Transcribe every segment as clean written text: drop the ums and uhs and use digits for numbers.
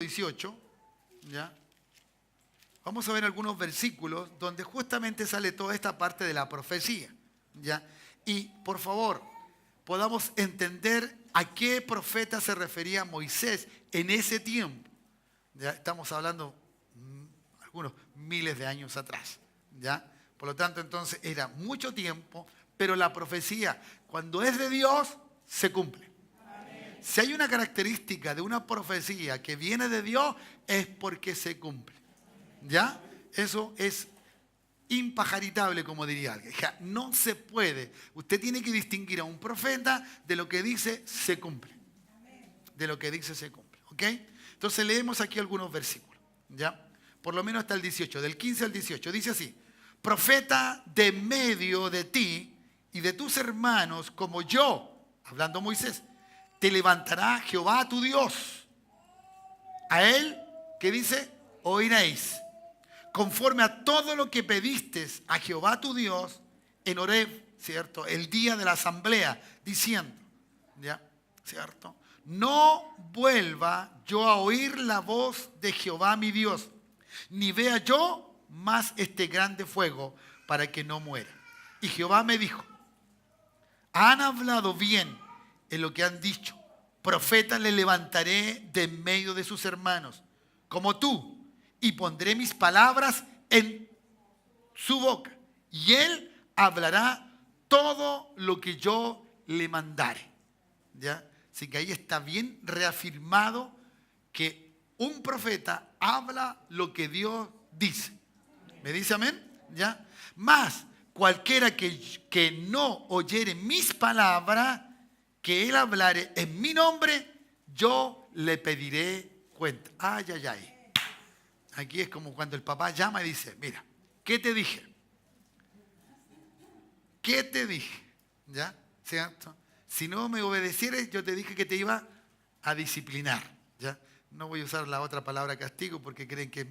18, ¿ya? Vamos a ver algunos versículos donde justamente sale toda esta parte de la profecía, ¿ya? Y por favor, podamos entender a qué profeta se refería Moisés en ese tiempo. Ya estamos hablando algunos miles de años atrás, ¿ya? Por lo tanto, entonces era mucho tiempo, pero la profecía, cuando es de Dios, se cumple. Si hay una característica de una profecía que viene de Dios, es porque se cumple. ¿Ya? Eso es impajaritable, como diría alguien. O sea, no se puede. Usted tiene que distinguir a un profeta de lo que dice se cumple. De lo que dice se cumple. ¿Ok? Entonces leemos aquí algunos versículos. ¿Ya? Por lo menos hasta el 18. Del 15 al 18. Dice así. Profeta de medio de ti y de tus hermanos como yo, hablando Moisés, te levantará Jehová tu Dios. A él, ¿qué dice? Oiréis. Conforme a todo lo que pediste a Jehová tu Dios en Horeb, ¿cierto? El día de la asamblea, diciendo, ¿ya? ¿Cierto? No vuelva yo a oír la voz de Jehová mi Dios, ni vea yo más este grande fuego para que no muera. Y Jehová me dijo, han hablado bien en lo que han dicho. Profeta le levantaré de en medio de sus hermanos, como tú, y pondré mis palabras en su boca. Y él hablará todo lo que yo le mandare. ¿Ya? Así que ahí está bien reafirmado que un profeta habla lo que Dios dice. ¿Me dice amén? ¿Ya? Más, cualquiera que no oyere mis palabras, que él hablare en mi nombre, yo le pediré cuenta. Ay, ay, ay. Aquí es como cuando el papá llama y dice, mira, ¿qué te dije? ¿Qué te dije? ¿Ya? ¿Cierto? Si no me obedecieres, yo te dije que te iba a disciplinar. ¿Ya? No voy a usar la otra palabra castigo porque creen que es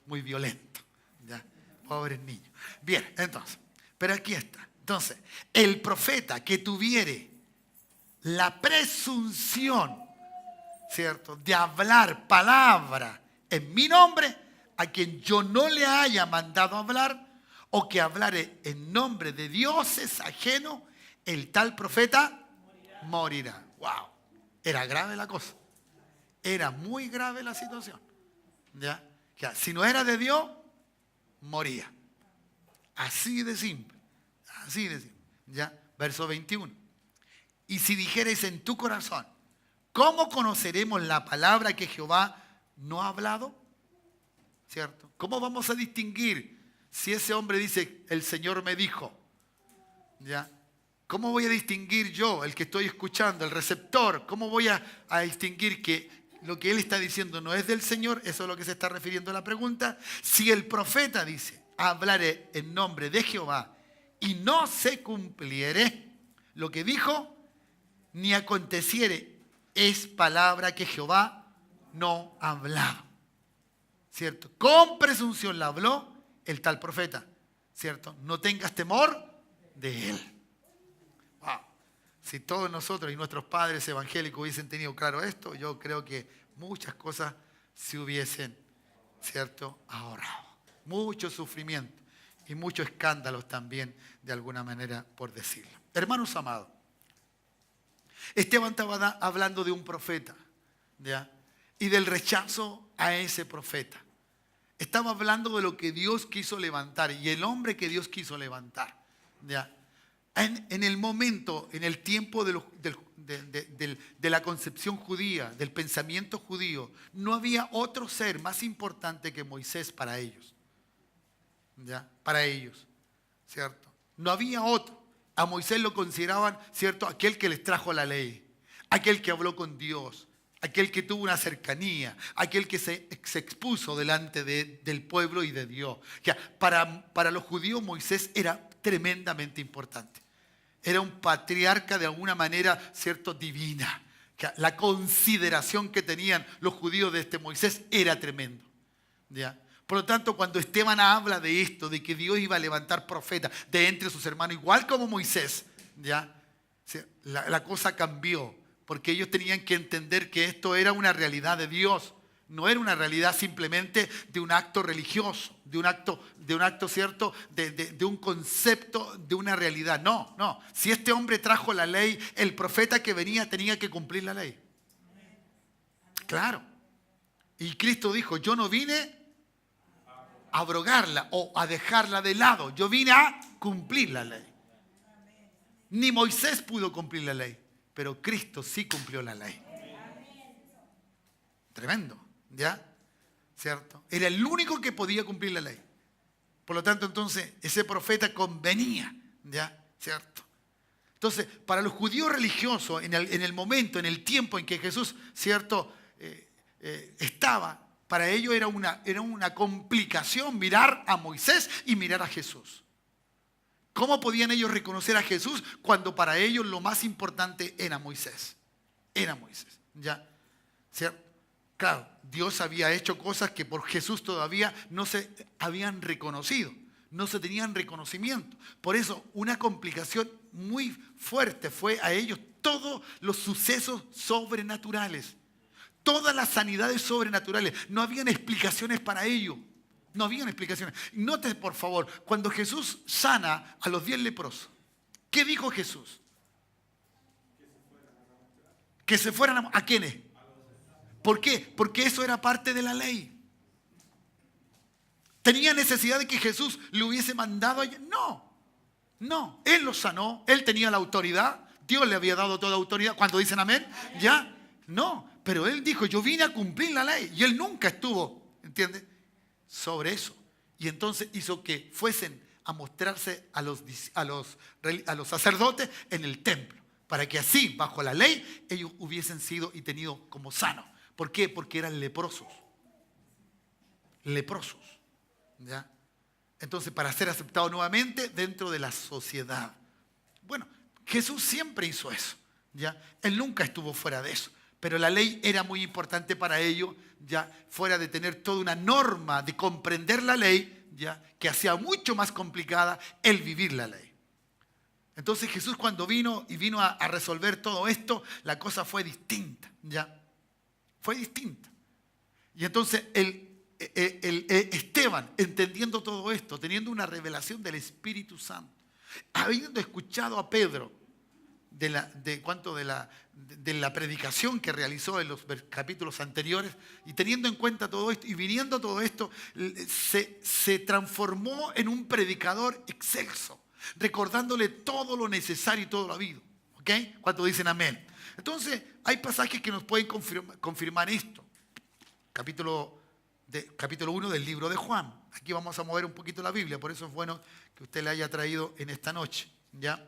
muy violento. ¿Ya? Pobres niños. Bien, entonces, pero aquí está. Entonces, el profeta que tuviere la presunción, ¿cierto?, de hablar palabra en mi nombre, a quien yo no le haya mandado hablar, o que hablare en nombre de dioses ajenos, el tal profeta morirá. ¡Wow! Era grave la cosa. Era muy grave la situación. ¿Ya? Ya, si no era de Dios, moría. Así de simple. Así de simple. ¿Ya? Verso 21. Y si dijeres en tu corazón, ¿cómo conoceremos la palabra que Jehová no ha hablado? ¿Cierto? ¿Cómo vamos a distinguir si ese hombre dice, el Señor me dijo? ¿Ya? ¿Cómo voy a distinguir yo, el que estoy escuchando, el receptor? ¿Cómo voy a distinguir que lo que él está diciendo no es del Señor? Eso es lo que se está refiriendo a la pregunta. Si el profeta dice, hablaré en nombre de Jehová y no se cumpliere lo que dijo, ni aconteciere, es palabra que Jehová no ha hablado. ¿Cierto? Con presunción la habló el tal profeta. ¿Cierto? No tengas temor de él. Wow. Si todos nosotros y nuestros padres evangélicos hubiesen tenido claro esto, yo creo que muchas cosas se hubiesen, ¿cierto?, ahorrado. Mucho sufrimiento y muchos escándalos también, de alguna manera, por decirlo. Hermanos amados, Esteban estaba hablando de un profeta, ¿ya? Y del rechazo a ese profeta. Estaba hablando de lo que Dios quiso levantar y el hombre que Dios quiso levantar, ¿ya? En el momento, en el tiempo de la concepción judía, del pensamiento judío, no había otro ser más importante que Moisés para ellos. ¿Ya? Para ellos, ¿cierto? No había otro. A Moisés lo consideraban, ¿cierto?, aquel que les trajo la ley, aquel que habló con Dios, aquel que tuvo una cercanía, aquel que se expuso delante del pueblo y de Dios. Para los judíos Moisés era tremendamente importante. Era un patriarca de alguna manera, ¿cierto?, divina. La consideración que tenían los judíos de este Moisés era tremendo. ¿Ya? Por lo tanto, cuando Esteban habla de esto, de que Dios iba a levantar profetas de entre sus hermanos, igual como Moisés, ¿ya? La cosa cambió, porque ellos tenían que entender que esto era una realidad de Dios, No era una realidad simplemente de un acto religioso, de un acto cierto, de un concepto, de una realidad. No, no. Si este hombre trajo la ley, el profeta que venía tenía que cumplir la ley. Claro. Y Cristo dijo, yo no vine a abrogarla o a dejarla de lado. Yo vine a cumplir la ley. Ni Moisés pudo cumplir la ley, pero Cristo sí cumplió la ley. Tremendo. ¿Ya? ¿Cierto? Era el único que podía cumplir la ley. Por lo tanto, entonces, ese profeta convenía. ¿Ya? ¿Cierto? Entonces, para los judíos religiosos, en el momento, en el tiempo en que Jesús, ¿cierto? Estaba, para ellos era una complicación mirar a Moisés y mirar a Jesús. ¿Cómo podían ellos reconocer a Jesús cuando para ellos lo más importante era Moisés? Era Moisés. ¿Ya? ¿Cierto? Claro, Dios había hecho cosas que por Jesús todavía no se habían reconocido, no se tenían reconocimiento. Por eso una complicación muy fuerte fue a ellos todos los sucesos sobrenaturales, todas las sanidades sobrenaturales. No habían explicaciones para ello, no habían explicaciones. Note por favor, cuando Jesús sana a los 10 leprosos, ¿qué dijo Jesús? Que se fueran ¿a quiénes? ¿Por qué? Porque eso era parte de la ley. ¿Tenía necesidad de que Jesús le hubiese mandado allá? No, no. Él los sanó, él tenía la autoridad, Dios le había dado toda autoridad. ¿Cuántos dicen amén? ¿Ya? No, pero él dijo, yo vine a cumplir la ley. Y él nunca estuvo, ¿entiendes? Sobre eso. Y entonces hizo que fuesen a mostrarse a los sacerdotes en el templo, para que así, bajo la ley, ellos hubiesen sido y tenido como sanos. ¿Por qué? Porque eran leprosos. Leprosos. ¿Ya? Entonces, para ser aceptado nuevamente dentro de la sociedad. Bueno, Jesús siempre hizo eso. ¿Ya? Él nunca estuvo fuera de eso. Pero la ley era muy importante para ellos, ya fuera de tener toda una norma de comprender la ley, ya que hacía mucho más complicada el vivir la ley. Entonces Jesús cuando vino a resolver todo esto, la cosa fue distinta. ¿Ya? Fue distinta. Y entonces Esteban, entendiendo todo esto, teniendo una revelación del Espíritu Santo, habiendo escuchado a Pedro de la predicación que realizó en los capítulos anteriores, y teniendo en cuenta todo esto y viniendo todo esto, se transformó en un predicador excelso, recordándole todo lo necesario y todo lo habido. ¿Ok? ¿Cuántos dicen amén? Entonces, hay pasajes que nos pueden confirmar esto. Capítulo 1 del libro de Juan. Aquí vamos a mover un poquito la Biblia, por eso es bueno que usted la haya traído en esta noche. ¿Ya?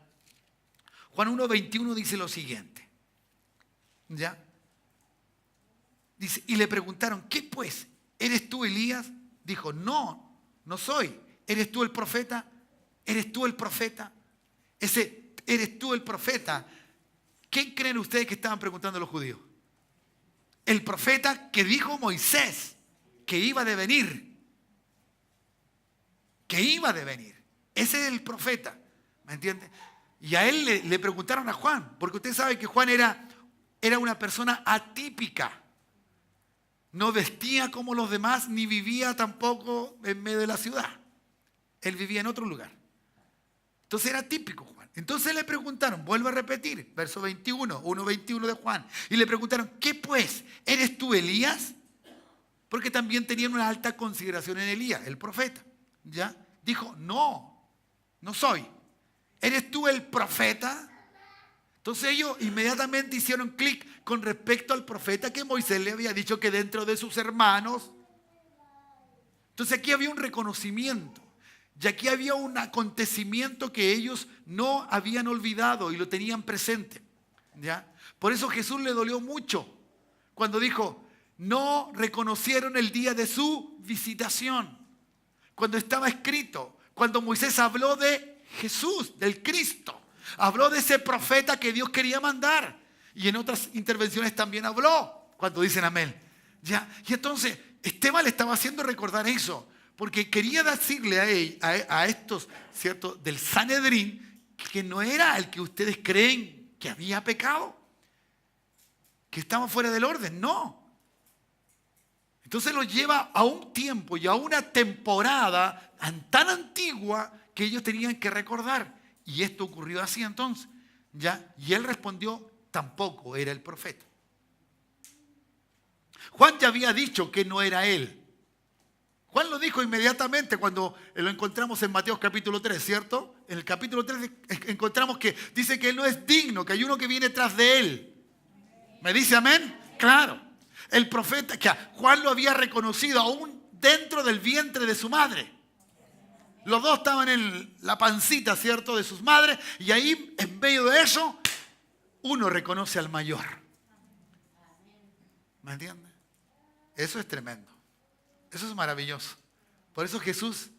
Juan 1:21 dice lo siguiente. ¿Ya? Dice, y le preguntaron, ¿qué pues? ¿Eres tú Elías? Dijo, no, no soy. ¿Eres tú el profeta? ¿Eres tú el profeta? ¿Eres tú el profeta? ¿Quién creen ustedes que estaban preguntando los judíos? El profeta que dijo Moisés que iba de venir. Que iba de venir. Ese es el profeta. ¿Me entiende? Y a él le preguntaron a Juan, porque usted sabe que Juan era una persona atípica. No vestía como los demás, ni vivía tampoco en medio de la ciudad. Él vivía en otro lugar. Entonces era típico Juan. Entonces le preguntaron, vuelvo a repetir, verso 21, 1:21 de Juan. Y le preguntaron, ¿qué pues? ¿Eres tú Elías? Porque también tenían una alta consideración en Elías, el profeta. ¿Ya? Dijo, no soy. ¿Eres tú el profeta? Entonces ellos inmediatamente hicieron clic con respecto al profeta que Moisés le había dicho que dentro de sus hermanos. Entonces aquí había un reconocimiento. Y aquí había un acontecimiento que ellos no habían olvidado y lo tenían presente. ¿Ya? Por eso Jesús le dolió mucho cuando dijo, no reconocieron el día de su visitación. Cuando estaba escrito, cuando Moisés habló de Jesús, del Cristo, habló de ese profeta que Dios quería mandar. Y en otras intervenciones también habló, cuando dicen amén. ¿Ya? Y entonces Esteban le estaba haciendo recordar eso. Porque quería decirle a estos, ¿cierto?, del Sanedrín, que no era el que ustedes creen que había pecado, que estaba fuera del orden. No. Entonces lo lleva a un tiempo y a una temporada tan antigua que ellos tenían que recordar. Y esto ocurrió así entonces, ¿ya? Y él respondió, tampoco era el profeta. Juan ya había dicho que no era él. Juan lo dijo inmediatamente cuando lo encontramos en Mateo capítulo 3, ¿cierto? En el capítulo 3 encontramos que dice que él no es digno, que hay uno que viene tras de él. ¿Me dice amén? Claro. El profeta, que Juan lo había reconocido aún dentro del vientre de su madre. Los dos estaban en la pancita, ¿cierto?, de sus madres. Y ahí, en medio de eso, uno reconoce al mayor. ¿Me entiendes? Eso es tremendo. Eso es maravilloso. Por eso Jesús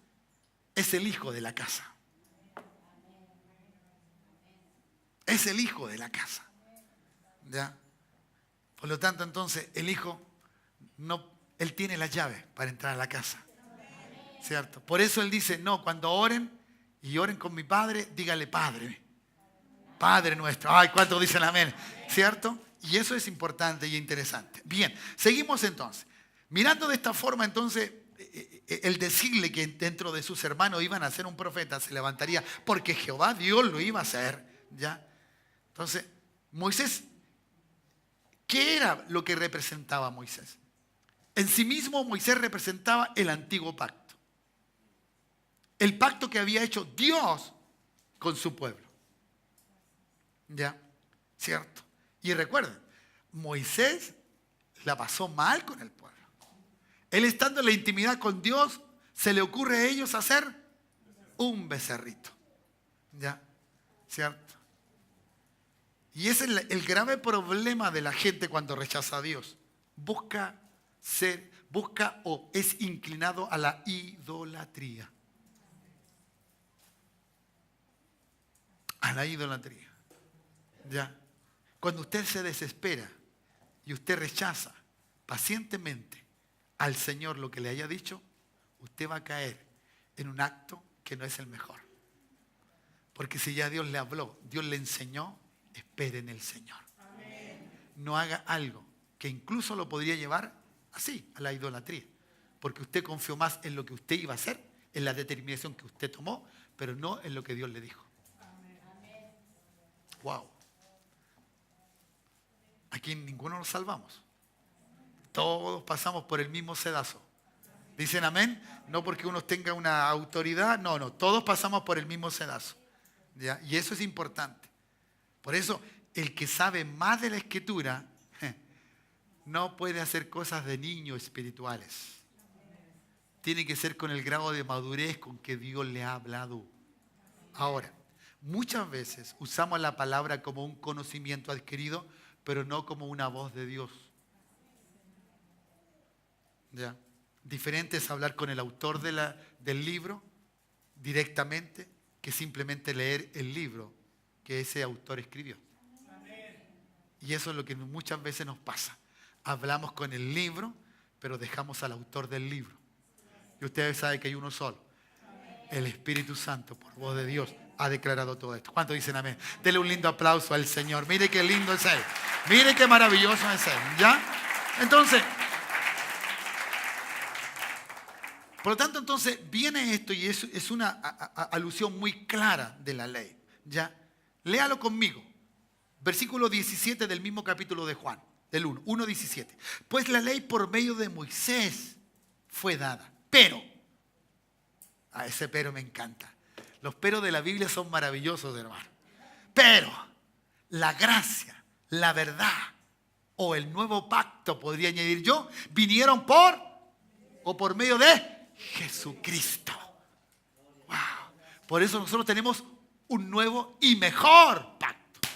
es el hijo de la casa. Es el hijo de la casa. ¿Ya? Por lo tanto, entonces, el hijo, él tiene la llave para entrar a la casa. ¿Cierto? Por eso él dice, no, cuando oren y oren con mi Padre, dígale Padre. Padre nuestro. Ay, ¿cuántos dicen amén? ¿Cierto? Y eso es importante y interesante. Bien, seguimos entonces. Mirando de esta forma, entonces, el decirle que dentro de sus hermanos iban a ser un profeta se levantaría porque Jehová Dios lo iba a hacer. ¿Ya? Entonces, Moisés, ¿qué era lo que representaba Moisés? En sí mismo Moisés representaba el antiguo pacto. El pacto que había hecho Dios con su pueblo. ¿Ya? ¿Cierto? Y recuerden, Moisés la pasó mal con el pueblo. Él estando en la intimidad con Dios, se le ocurre a ellos hacer un becerrito. ¿Ya? ¿Cierto? Y ese es el grave problema de la gente cuando rechaza a Dios. Busca o es inclinado a la idolatría. A la idolatría. ¿Ya? Cuando usted se desespera y usted rechaza pacientemente al Señor lo que le haya dicho, usted va a caer en un acto que no es el mejor. Porque si ya Dios le habló, Dios le enseñó, espere en el Señor. Amén. No haga algo que incluso lo podría llevar así, a la idolatría. Porque usted confió más en lo que usted iba a hacer, en la determinación que usted tomó, pero no en lo que Dios le dijo. Wow. Aquí ninguno nos salvamos. Todos pasamos por el mismo sedazo. ¿Dicen amén? No porque uno tenga una autoridad. No, todos pasamos por el mismo sedazo. ¿Ya? Y eso es importante. Por eso, el que sabe más de la Escritura no puede hacer cosas de niños espirituales. Tiene que ser con el grado de madurez con que Dios le ha hablado. Ahora, muchas veces usamos la palabra como un conocimiento adquirido, pero no como una voz de Dios. ¿Ya? Diferente es hablar con el autor del libro directamente que simplemente leer el libro que ese autor escribió. Y eso es lo que muchas veces nos pasa. Hablamos con el libro, pero dejamos al autor del libro. Y ustedes saben que hay uno solo. El Espíritu Santo, por voz de Dios, ha declarado todo esto. ¿Cuántos dicen amén? Dele un lindo aplauso al Señor. Mire qué lindo es Él. Mire qué maravilloso es Él. ¿Ya? Entonces, por lo tanto, entonces, viene esto y es una alusión muy clara de la ley. ¿Ya? Léalo conmigo. Versículo 17 del mismo capítulo de Juan, del 1:17. Pues la ley por medio de Moisés fue dada. Pero, ese pero me encanta. Los peros de la Biblia son maravillosos, hermano. Pero la gracia, la verdad o el nuevo pacto, podría añadir yo, vinieron por medio de Jesucristo. Wow. Por eso nosotros tenemos un nuevo y mejor pacto.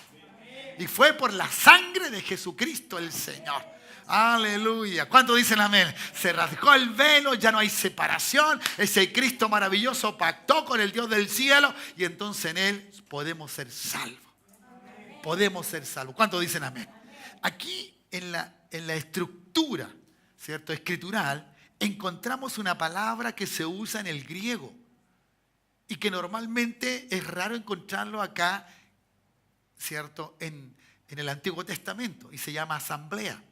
Y fue por la sangre de Jesucristo el Señor. Aleluya. ¿Cuántos dicen amén? Se rasgó el velo, ya no hay separación. Ese Cristo maravilloso pactó con el Dios del cielo y entonces en Él podemos ser salvos. Podemos ser salvos. ¿Cuántos dicen amén? Aquí en la estructura, ¿cierto?, escritural, encontramos una palabra que se usa en el griego y que normalmente es raro encontrarlo acá, ¿cierto?, en el Antiguo Testamento, y se llama asamblea.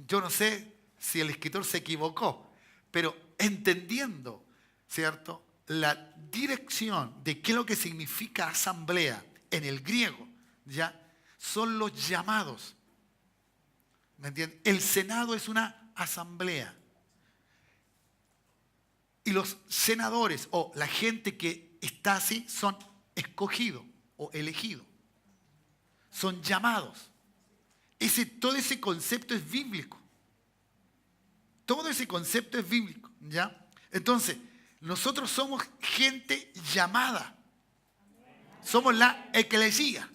yo no sé si el escritor se equivocó, pero entendiendo, ¿cierto?, la dirección de qué es lo que significa asamblea en el griego, ¿ya?, son los llamados. ¿Me entienden? El Senado es una asamblea. Y los senadores o la gente que está así son escogidos o elegidos. Son llamados. Todo ese concepto es bíblico. Todo ese concepto es bíblico, ¿ya? Entonces, nosotros somos gente llamada. Somos la eclesía,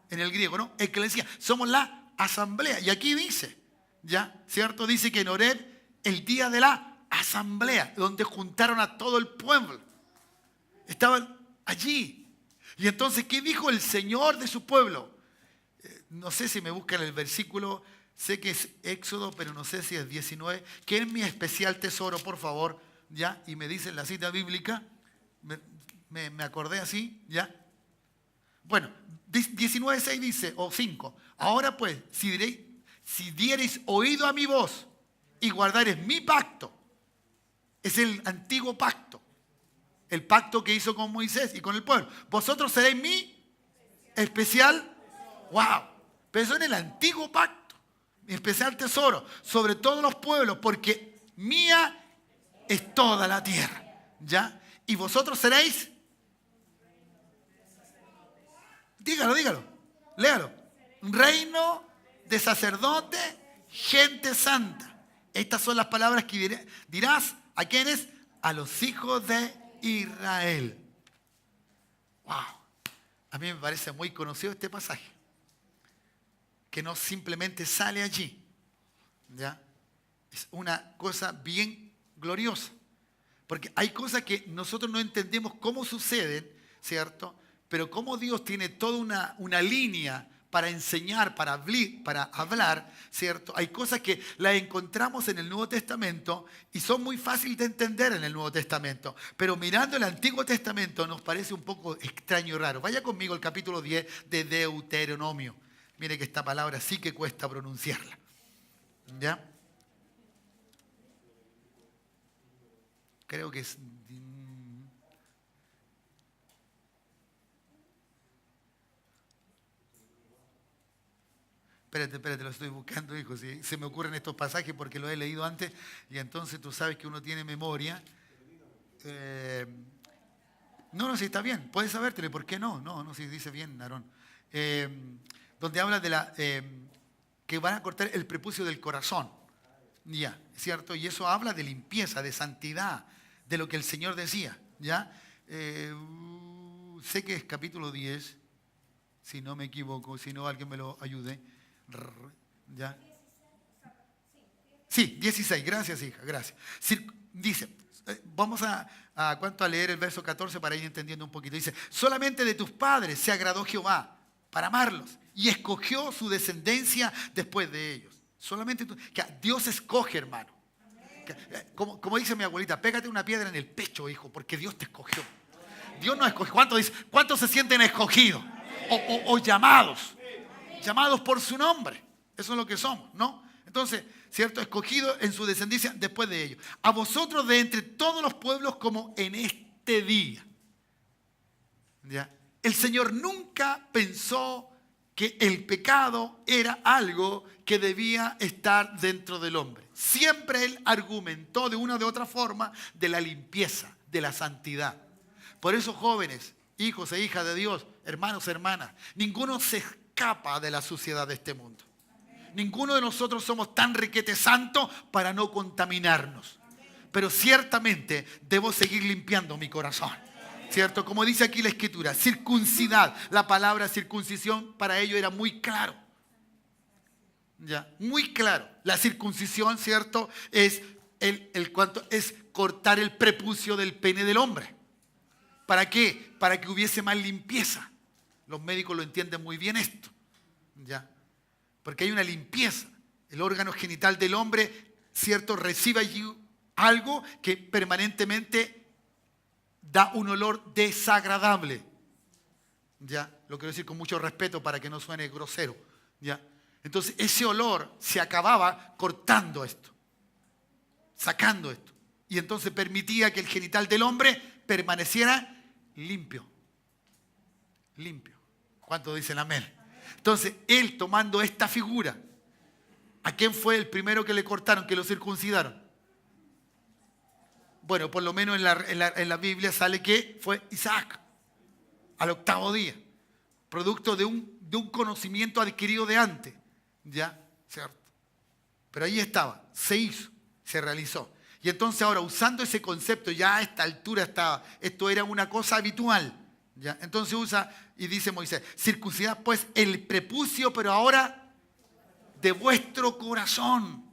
en el griego, ¿no? Eclesía. Somos la asamblea. Y aquí dice, ¿ya? ¿Cierto? Dice que en Horeb, el día de la asamblea, donde juntaron a todo el pueblo. Estaban allí. Y entonces, ¿qué dijo el Señor de su pueblo? No sé si me buscan el versículo, sé que es Éxodo, pero no sé si es 19, que es mi especial tesoro, por favor, ¿ya? Y me dicen la cita bíblica, me acordé así, ¿ya? Bueno, 19:6 dice, o 5, ahora pues, si diereis oído a mi voz y guardareis mi pacto, es el antiguo pacto, el pacto que hizo con Moisés y con el pueblo, vosotros seréis mi especial, wow. Pero eso en el antiguo pacto, mi especial tesoro, sobre todos los pueblos, porque mía es toda la tierra, ¿ya? Y vosotros seréis, dígalo, léalo, un reino de sacerdotes, gente santa. Estas son las palabras que dirás a quiénes, a los hijos de Israel. Wow, a mí me parece muy conocido este pasaje, que no simplemente sale allí, ¿ya? Es una cosa bien gloriosa, porque hay cosas que nosotros no entendemos cómo suceden, ¿cierto? Pero cómo Dios tiene toda una línea para enseñar, para hablar, ¿cierto? Hay cosas que las encontramos en el Nuevo Testamento y son muy fáciles de entender en el Nuevo Testamento, pero mirando el Antiguo Testamento nos parece un poco extraño y raro. Vaya conmigo al capítulo 10 de Deuteronomio. Mire que esta palabra sí que cuesta pronunciarla, ¿ya? Creo que es... Espérate, lo estoy buscando, hijo. ¿Sí? Se me ocurren estos pasajes porque los he leído antes y entonces tú sabes que uno tiene memoria. No, sí, está bien. Puedes sabértelo. ¿Por qué no? No, sí, dice bien, Aarón. Donde habla de que van a cortar el prepucio del corazón. Ya, ¿cierto? Y eso habla de limpieza, de santidad, de lo que el Señor decía. ¿Ya? Sé que es capítulo 10, si no me equivoco, si no alguien me lo ayude. ¿Ya? Sí, 16, gracias hija, gracias. Dice, vamos a leer el verso 14 para ir entendiendo un poquito. Dice, solamente de tus padres se agradó Jehová para amarlos y escogió su descendencia después de ellos. Solamente que Dios escoge, hermano. Como dice mi abuelita, pégate una piedra en el pecho, hijo, porque Dios te escogió. Dios nos escogió. ¿Cuántos se sienten escogidos o llamados? Llamados por su nombre. Eso es lo que somos, ¿no? Entonces, ¿cierto? Escogido en su descendencia después de ellos. A vosotros de entre todos los pueblos como en este día. ¿Ya? El Señor nunca pensó que el pecado era algo que debía estar dentro del hombre. Siempre Él argumentó de una u otra forma de la limpieza, de la santidad. Por eso, jóvenes, hijos e hijas de Dios, hermanos, hermanas, ninguno se escapa de la suciedad de este mundo. Ninguno de nosotros somos tan riquete santo para no contaminarnos. Pero ciertamente debo seguir limpiando mi corazón. ¿Cierto? Como dice aquí la Escritura, circuncidad. La palabra circuncisión para ello era muy claro. ¿Ya? Muy claro. La circuncisión, ¿cierto? Es es cortar el prepucio del pene del hombre. ¿Para qué? Para que hubiese más limpieza. Los médicos lo entienden muy bien esto. ¿Ya? Porque hay una limpieza. El órgano genital del hombre, ¿cierto? Recibe allí algo que permanentemente da un olor desagradable. ¿Ya? Lo quiero decir con mucho respeto para que no suene grosero. ¿Ya? Entonces ese olor se acababa cortando esto, sacando esto. Y entonces permitía que el genital del hombre permaneciera limpio. Limpio. ¿Cuántos dicen amén? Entonces él tomando esta figura, ¿a quién fue el primero que le cortaron, que lo circuncidaron? Bueno, por lo menos en la Biblia sale que fue Isaac, al 8º día, producto de un conocimiento adquirido de antes, ¿ya? ¿Cierto? Pero ahí estaba, se hizo, se realizó. Y entonces ahora, usando ese concepto, ya a esta altura esto era una cosa habitual, ¿ya? Entonces usa y dice Moisés, circuncidad pues el prepucio, pero ahora de vuestro corazón,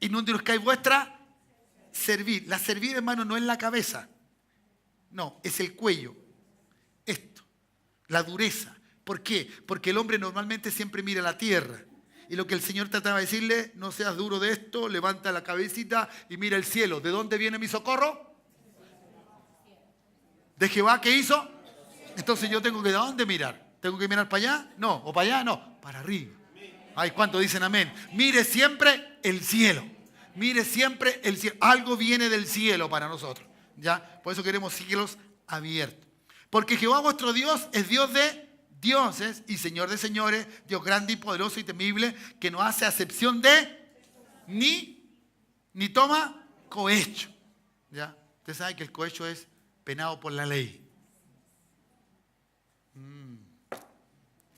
y no ondulezcáis vuestra cerviz. La cerviz, hermano, no es la cabeza, no, es el cuello, esto, la dureza. ¿Por qué? Porque el hombre normalmente siempre mira la tierra. Y lo que el Señor trataba de decirle, no seas duro de esto, levanta la cabecita y mira el cielo. ¿De dónde viene mi socorro? ¿De Jehová qué hizo? Entonces yo tengo que, ¿de dónde mirar? ¿Tengo que mirar para allá? No. ¿O para allá? No. Para arriba. Ay, ¿cuántos dicen amén? Mire siempre el cielo. Mire siempre el cielo. Algo viene del cielo para nosotros. ¿Ya? Por eso queremos cielos abiertos. Porque Jehová vuestro Dios es Dios de dioses y Señor de señores, Dios grande y poderoso y temible, que no hace acepción de ni toma cohecho. ¿Ya? Usted sabe que el cohecho es penado por la ley.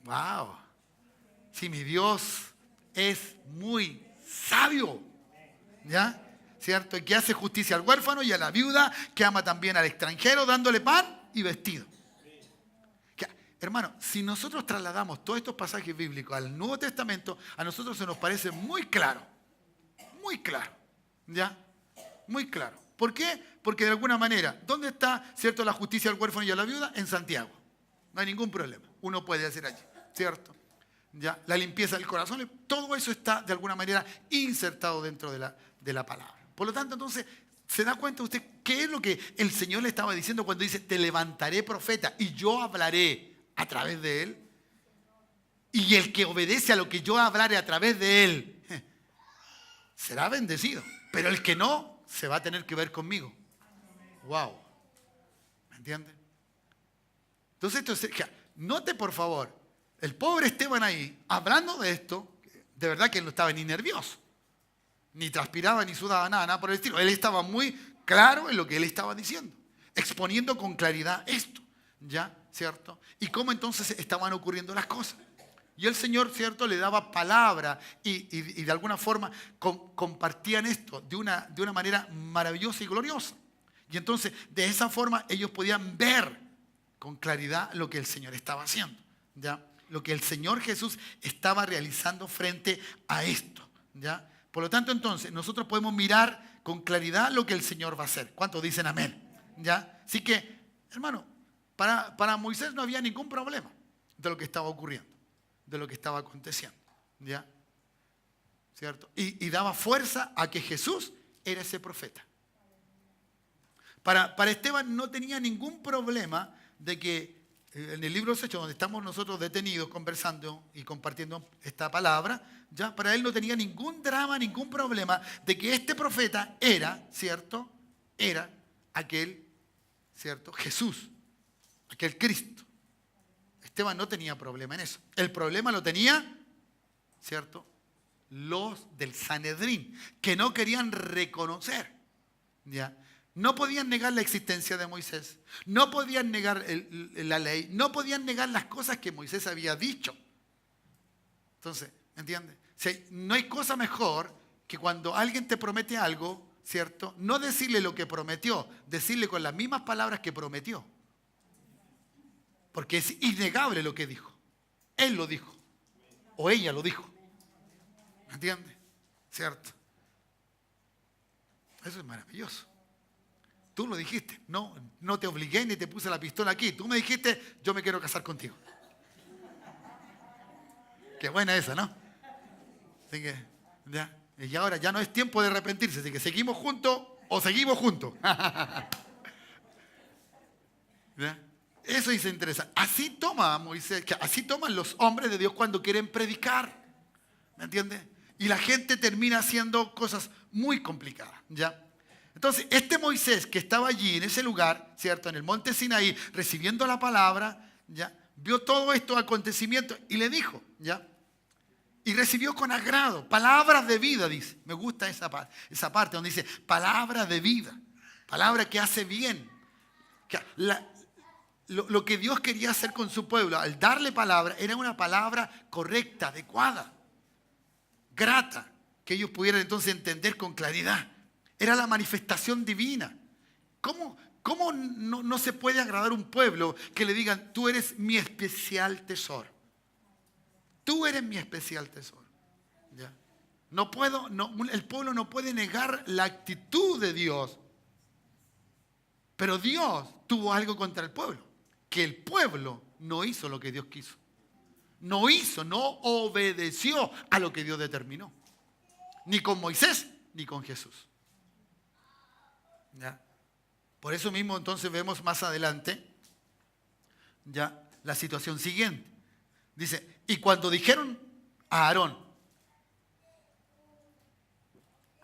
Wow. Sí, mi Dios es muy sabio. ¿Ya? ¿Cierto? Y que hace justicia al huérfano y a la viuda, que ama también al extranjero, dándole pan y vestido. Hermano, si nosotros trasladamos todos estos pasajes bíblicos al Nuevo Testamento, a nosotros se nos parece muy claro. Muy claro. ¿Ya? Muy claro. ¿Por qué? Porque de alguna manera, ¿dónde está, cierto, la justicia al huérfano y a la viuda? En Santiago. No hay ningún problema. Uno puede hacer allí, ¿cierto? ¿Ya? La limpieza del corazón, todo eso está de alguna manera insertado dentro de la palabra. Por lo tanto, entonces, ¿se da cuenta usted qué es lo que el Señor le estaba diciendo cuando dice, te levantaré profeta y yo hablaré a través de él? Y el que obedece a lo que yo hablaré a través de él será bendecido. Pero el que no, se va a tener que ver conmigo. Wow. ¿Me entiende? Entonces, note por favor, el pobre Esteban ahí, hablando de esto, de verdad que él no estaba ni nervioso, ni transpiraba, ni sudaba, nada por el estilo. Él estaba muy claro en lo que él estaba diciendo, exponiendo con claridad esto, ¿ya? ¿Cierto? Y cómo entonces estaban ocurriendo las cosas. Y el Señor, ¿cierto?, le daba palabra y de alguna forma compartían esto de una manera maravillosa y gloriosa. Y entonces, de esa forma, ellos podían ver con claridad lo que el Señor estaba haciendo, ¿ya? Lo que el Señor Jesús estaba realizando frente a esto, ¿ya? Por lo tanto, entonces, nosotros podemos mirar con claridad lo que el Señor va a hacer. ¿Cuántos dicen amén? ¿Ya? Así que, hermano, para Moisés no había ningún problema de lo que estaba ocurriendo, de lo que estaba aconteciendo, ¿ya? ¿Cierto? Y daba fuerza a que Jesús era ese profeta. Para Esteban no tenía ningún problema de que en el libro de los Hechos, donde estamos nosotros detenidos conversando y compartiendo esta palabra, ya para él no tenía ningún drama, ningún problema de que este profeta era, ¿cierto? Era aquel, ¿cierto? Jesús, aquel Cristo. Esteban no tenía problema en eso. El problema lo tenía, ¿cierto?, los del Sanedrín, que no querían reconocer, ¿ya? No podían negar la existencia de Moisés, no podían negar la ley, no podían negar las cosas que Moisés había dicho. Entonces, ¿entiendes? O sea, no hay cosa mejor que cuando alguien te promete algo, ¿cierto?, no decirle lo que prometió, decirle con las mismas palabras que prometió. Porque es innegable lo que dijo. Él lo dijo. O ella lo dijo. ¿Entiendes? ¿Cierto? Eso es maravilloso. Tú lo dijiste. No, no te obligué ni te puse la pistola aquí. Tú me dijiste, yo me quiero casar contigo. Qué buena esa, ¿no? Así que, ya. Y ahora ya no es tiempo de arrepentirse. Así que seguimos juntos o seguimos juntos. ¿Ya? Eso es interesante. Así toma Moisés, así toman los hombres de Dios cuando quieren predicar. ¿Me entiendes? Y la gente termina haciendo cosas muy complicadas, ¿ya? Entonces, este Moisés que estaba allí en ese lugar, ¿cierto? En el monte Sinaí, recibiendo la palabra, ¿ya? Vio todo estos acontecimientos y le dijo, ¿ya? Y recibió con agrado palabras de vida, dice. Me gusta esa parte donde dice palabra de vida, palabra que hace bien. Lo que Dios quería hacer con su pueblo, al darle palabra, era una palabra correcta, adecuada, grata, que ellos pudieran entonces entender con claridad. Era la manifestación divina. ¿Cómo no se puede agradar a un pueblo que le digan, tú eres mi especial tesoro? Tú eres mi especial tesoro. ¿Ya? El pueblo no puede negar la actitud de Dios. Pero Dios tuvo algo contra el pueblo. Que el pueblo no hizo lo que Dios quiso. No obedeció a lo que Dios determinó. Ni con Moisés, ni con Jesús. ¿Ya? Por eso mismo entonces vemos más adelante ya la situación siguiente. Dice, y cuando dijeron a Aarón,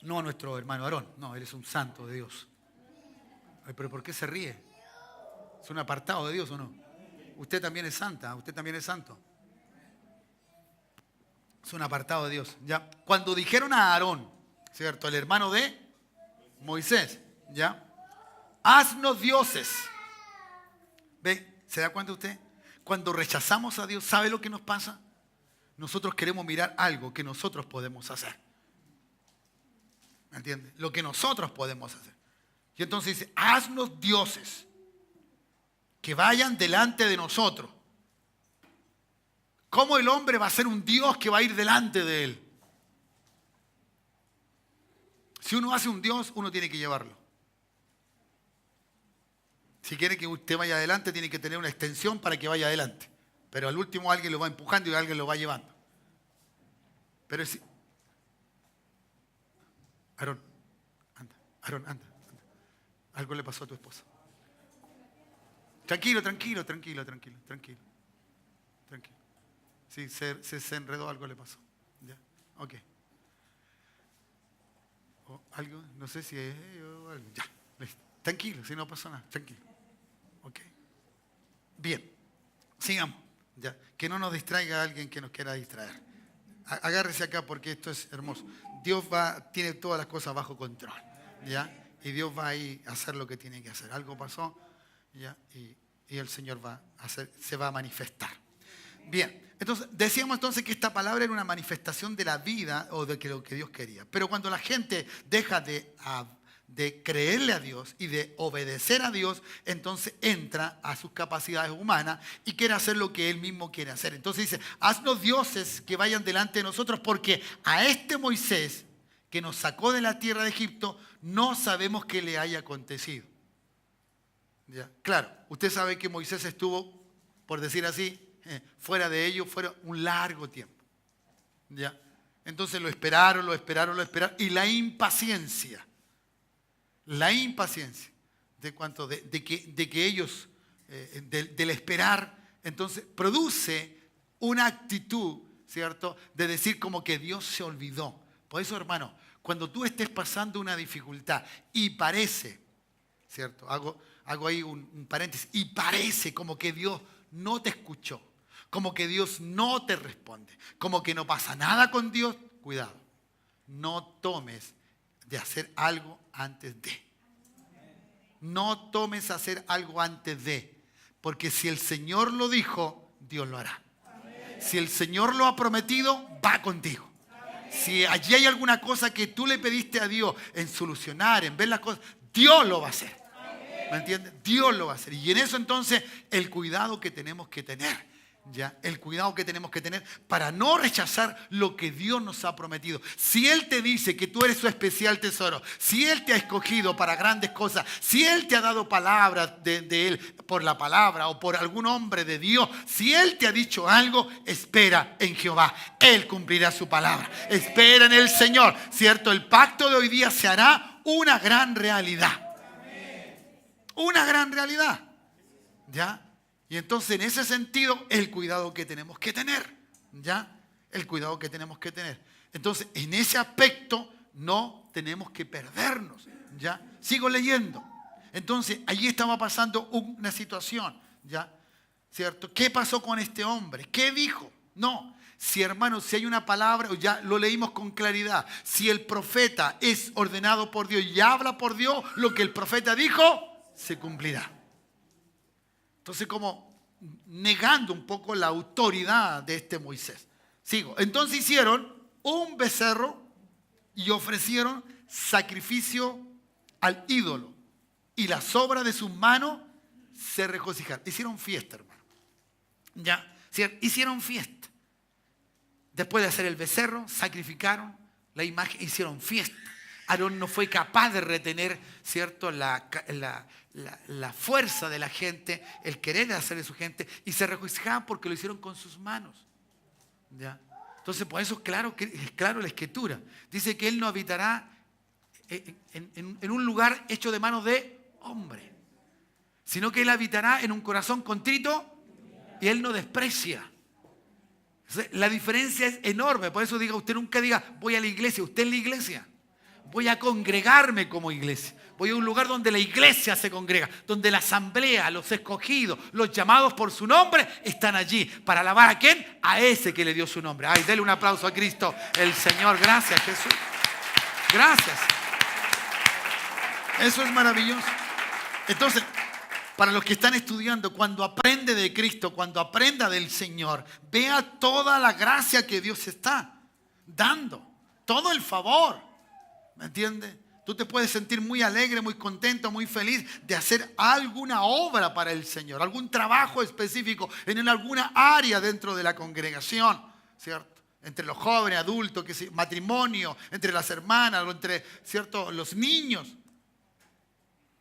no a nuestro hermano Aarón, no, él es un santo de Dios. Ay, pero ¿por qué se ríe? ¿Es un apartado de Dios o no? Usted también es santa, usted también es santo. Es un apartado de Dios. ¿Ya? Cuando dijeron a Aarón, ¿cierto? El hermano de Moisés, ¿ya? Haznos dioses. ¿Ve? ¿Se da cuenta usted? Cuando rechazamos a Dios, ¿sabe lo que nos pasa? Nosotros queremos mirar algo que nosotros podemos hacer. ¿Me entiende? Lo que nosotros podemos hacer. Y entonces dice, haznos dioses que vayan delante de nosotros. ¿Cómo el hombre va a ser un Dios que va a ir delante de él? Si uno hace un Dios, uno tiene que llevarlo. Si quiere que usted vaya adelante, tiene que tener una extensión para que vaya adelante. Pero al último alguien lo va empujando y alguien lo va llevando. Pero si... Aarón, anda. Algo le pasó a tu esposa. Tranquilo. Sí, se enredó, algo le pasó. ¿Ya? Ok. O algo, no sé si es o algo. Ya, listo. Tranquilo, si no pasó nada, tranquilo. Ok. Bien, sigamos. Ya. Que no nos distraiga alguien que nos quiera distraer. Agárrese acá porque esto es hermoso. Dios tiene todas las cosas bajo control. ¿Ya? Y Dios va ahí a hacer lo que tiene que hacer. Algo pasó, ¿ya? Y el Señor se va a manifestar. Bien, entonces decíamos entonces que esta palabra era una manifestación de la vida o de lo que Dios quería. Pero cuando la gente deja de creerle a Dios y de obedecer a Dios, entonces entra a sus capacidades humanas y quiere hacer lo que Él mismo quiere hacer. Entonces dice, haznos dioses que vayan delante de nosotros, porque a este Moisés que nos sacó de la tierra de Egipto, no sabemos qué le haya acontecido. ¿Ya? Claro, usted sabe que Moisés estuvo, por decir así, fuera de ellos, fuera un largo tiempo. ¿Ya? Entonces lo esperaron, y la impaciencia de que ellos, del esperar, entonces produce una actitud, ¿cierto?, de decir como que Dios se olvidó. Por eso, hermano, cuando tú estés pasando una dificultad y parece, ¿cierto?, hago ahí un paréntesis, y parece como que Dios no te escuchó, como que Dios no te responde, como que no pasa nada con Dios, cuidado, no tomes de hacer algo antes de. No tomes hacer algo antes de, porque si el Señor lo dijo, Dios lo hará. Si el Señor lo ha prometido, va contigo. Si allí hay alguna cosa que tú le pediste a Dios en solucionar, en ver las cosas, Dios lo va a hacer. ¿Me entiendes? Dios lo va a hacer. Y en eso entonces el cuidado que tenemos que tener. ¿Ya? El cuidado que tenemos que tener para no rechazar lo que Dios nos ha prometido. Si Él te dice que tú eres su especial tesoro, si Él te ha escogido para grandes cosas, si Él te ha dado palabras de Él por la palabra o por algún hombre de Dios, si Él te ha dicho algo, espera en Jehová. Él cumplirá su palabra. Espera en el Señor. ¿Cierto? El pacto de hoy día se hará una gran realidad. Una gran realidad. ¿Ya? Y entonces en ese sentido el cuidado que tenemos que tener, ¿ya? el cuidado que tenemos que tener. Entonces, en ese aspecto no tenemos que perdernos, ¿ya? Sigo leyendo. Entonces, allí estaba pasando una situación, ¿ya? ¿Cierto? ¿Qué pasó con este hombre? ¿Qué dijo? No. Si, hermanos, si hay una palabra, ya lo leímos con claridad, si el profeta es ordenado por Dios y habla por Dios, lo que el profeta dijo, se cumplirá. Entonces, como negando un poco la autoridad de este Moisés. Sigo. Entonces hicieron un becerro y ofrecieron sacrificio al ídolo. Y las obras de sus manos se regocijaron. Hicieron fiesta, hermano. ¿Ya? Hicieron fiesta. Después de hacer el becerro, sacrificaron la imagen, hicieron fiesta. Aarón no fue capaz de retener, ¿cierto?, la fuerza de la gente, el querer hacer de su gente, y se regocijaban porque lo hicieron con sus manos. ¿Ya? Entonces, por eso es claro la Escritura. Dice que Él no habitará en un lugar hecho de manos de hombre, sino que Él habitará en un corazón contrito y Él no desprecia. La diferencia es enorme. Por eso usted nunca diga, voy a la iglesia. Usted es la iglesia. Voy a congregarme como iglesia. Voy a un lugar donde la iglesia se congrega, donde la asamblea, los escogidos, los llamados por su nombre están allí. ¿Para alabar a quién? A ese que le dio su nombre. Ay, dele un aplauso a Cristo, el Señor. Gracias, Jesús. Gracias. Eso es maravilloso. Entonces, para los que están estudiando, cuando aprende de Cristo, cuando aprenda del Señor, vea toda la gracia que Dios está dando, todo el favor. ¿Me entiendes? Tú te puedes sentir muy alegre, muy contento, muy feliz de hacer alguna obra para el Señor, algún trabajo específico en alguna área dentro de la congregación, ¿cierto? Entre los jóvenes, adultos, matrimonio, entre las hermanas, entre, ¿cierto?, los niños.